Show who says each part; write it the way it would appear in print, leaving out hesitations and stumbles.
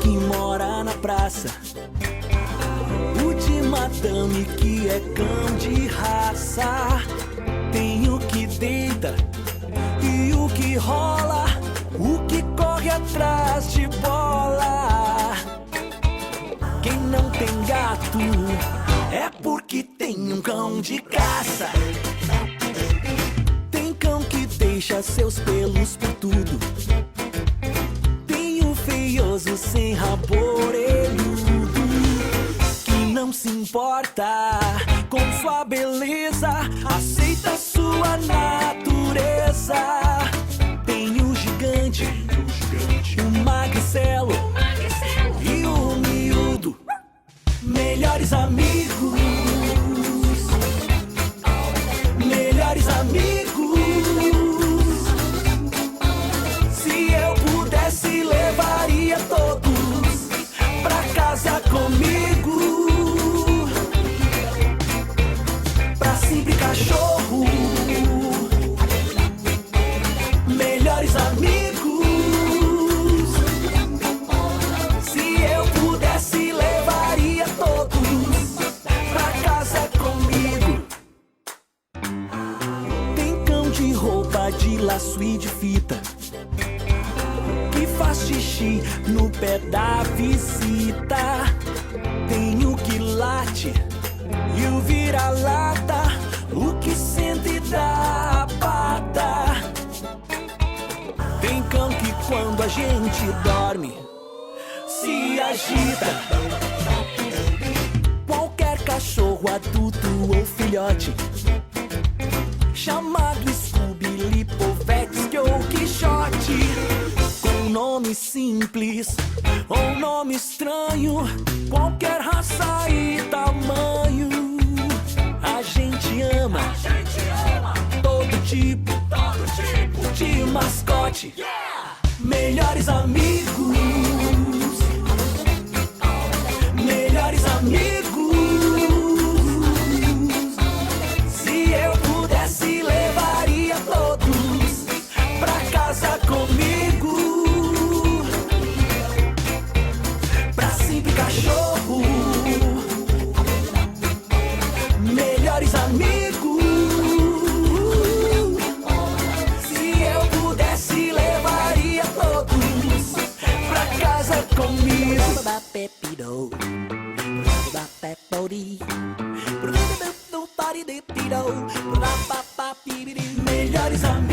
Speaker 1: que mora na praça, o de madame que é cão de raça. Tem o que deita e o que rola, o que corre atrás de bola. Quem não tem gato é porque tem um cão de caça. Tem cão que deixa seus pelos por tudo. Tem o feioso sem rabo orelhudo, que não se importa com sua beleza, aceita sua natureza. Tem o gigante, o magricelo e o miúdo, melhores amigos, melhores amigos. Se eu pudesse, levaria todos pra casa comigo. Pra sempre cachorro, melhores amigos. Se eu pudesse, levaria todos pra casa comigo. Tem cão de roupa de laço e de fita, que faz xixi no pé da visita. Tem o que late e o vira-lata, o que sente da pata. Tem cão que quando a gente dorme se agita. Qualquer cachorro adulto ou filhote, chamado Scooby, Lipovex ou Quixote, com nome simples ou nome estranho, qualquer raça e tamanho, a gente ama todo tipo de mascote. Melhores amigos, melhores amigos. Se eu pudesse, levaria todos pra casa comigo. Pra sempre cachorro, melhores amigos. Se eu pudesse, levaria todos pra casa comigo. Melhores amigos.